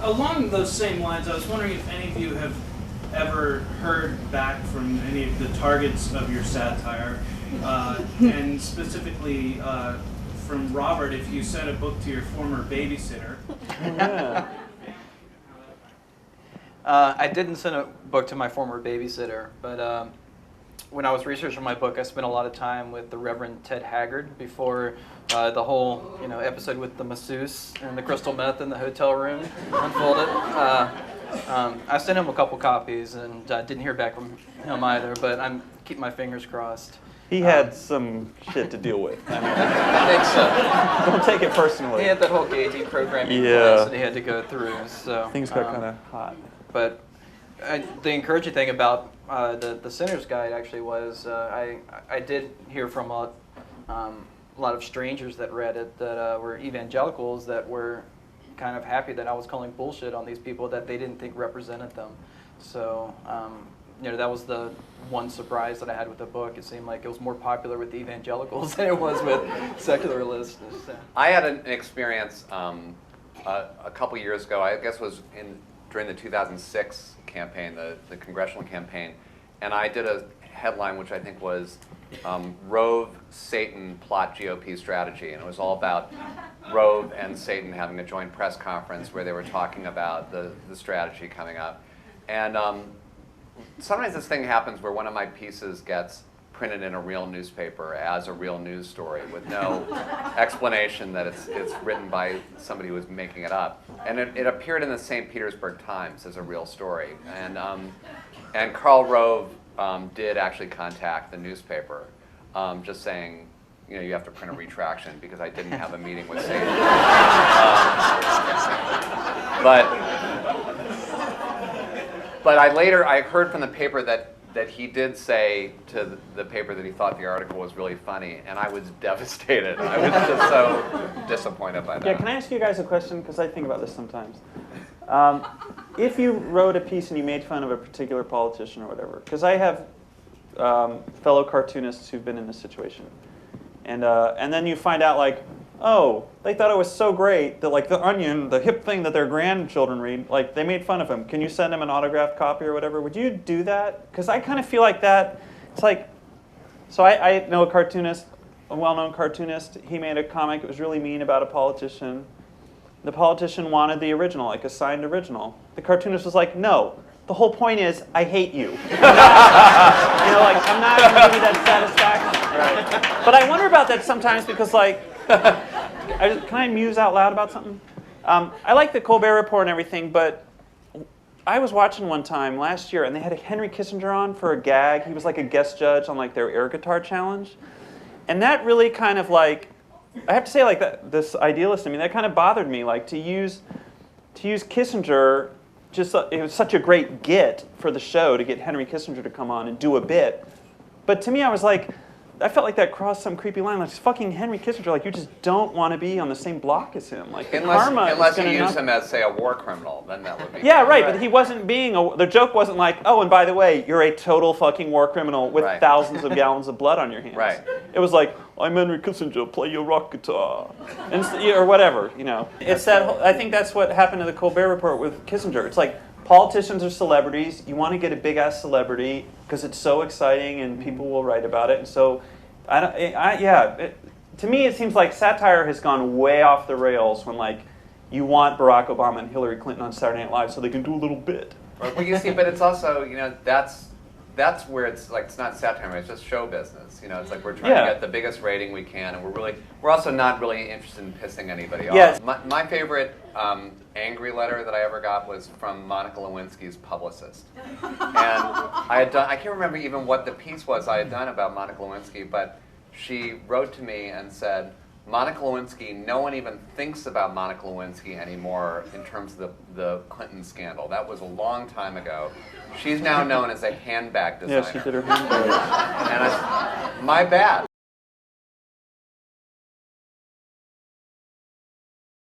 Along those same lines, I was wondering if any of you have ever heard back from any of the targets of your satire, and specifically from Robert, if you sent a book to your former babysitter. Yeah. I didn't send a book to my former babysitter, but when I was researching my book, I spent a lot of time with the Reverend Ted Haggard before the whole episode with the masseuse and the crystal meth in the hotel room unfolded. I sent him a couple copies and didn't hear back from him either, but I'm keeping my fingers crossed. He had some shit to deal with. I mean, I think so. don't take it personally. He had that whole gauging programming class that he had to go through. So things got kind of hot. But the encouraging thing about the Sinner's Guide actually was I did hear from a lot of strangers that read it that were evangelicals that were kind of happy that I was calling bullshit on these people that they didn't think represented them. So that was the one surprise that I had with the book. It seemed like it was more popular with the evangelicals than it was with secularists. So. I had an experience a couple years ago. I guess it was during the 2006 campaign, the congressional campaign, and I did a headline which I think was Rove, Satan, Plot GOP Strategy, and it was all about Rove and Satan having a joint press conference where they were talking about the strategy coming up. And sometimes this thing happens where one of my pieces gets printed in a real newspaper as a real news story with no explanation that it's written by somebody who was making it up. And it appeared in the St. Petersburg Times as a real story. And Karl Rove did actually contact the newspaper, just saying, you have to print a retraction because I didn't have a meeting with Satan. But I heard from the paper that he did say to the paper that he thought the article was really funny, and I was devastated. I was just so disappointed by that. Yeah, can I ask you guys a question? Because I think about this sometimes. If you wrote a piece and you made fun of a particular politician or whatever, because I have fellow cartoonists who've been in this situation, and then you find out like, oh, they thought it was so great that like The Onion, the hip thing that their grandchildren read, like they made fun of him. Can you send him an autographed copy or whatever? Would you do that? Because I kind of feel like that. It's like, so I know a cartoonist, a well-known cartoonist. He made a comic. It was really mean about a politician. The politician wanted the original, like a signed original. The cartoonist was like, no. The whole point is, I hate you. I'm not going to give you that satisfaction. Right. But I wonder about that sometimes because, like, can I muse out loud about something? I like the Colbert Report and everything, but I was watching one time last year, and they had Henry Kissinger on for a gag. He was like a guest judge on like their air guitar challenge, and that really kind of like, I have to say like that this idealist in me, that kind of bothered me. Like to use Kissinger, just it was such a great get for the show to get Henry Kissinger to come on and do a bit, but to me I was like, I felt like that crossed some creepy line. Like, it's fucking Henry Kissinger. Like, you just don't want to be on the same block as him. Like, unless you use him as, say, a war criminal, then that would be. Yeah, right. But he wasn't being the joke wasn't like, oh, and by the way, you're a total fucking war criminal with thousands of gallons of blood on your hands. Right. It was like, I'm Henry Kissinger. Play your rock guitar, or whatever. It's that. I think that's what happened to the Colbert Report with Kissinger. It's like politicians are celebrities. You want to get a big ass celebrity because it's so exciting and people will write about it. And so, to me, it seems like satire has gone way off the rails when like you want Barack Obama and Hillary Clinton on Saturday Night Live so they can do a little bit. Well, you see, but it's also that's where it's like it's not satire, it's just show business. It's like we're trying to get the biggest rating we can, and we're also not really interested in pissing anybody off. My favorite angry letter that I ever got was from Monica Lewinsky's publicist, and I can't remember even what the piece was I had done about Monica Lewinsky, but she wrote to me and said, Monica Lewinsky, no one even thinks about Monica Lewinsky anymore in terms of the Clinton scandal. That was a long time ago. She's now known as a handbag designer. Yeah, she did her handbag. And my bad.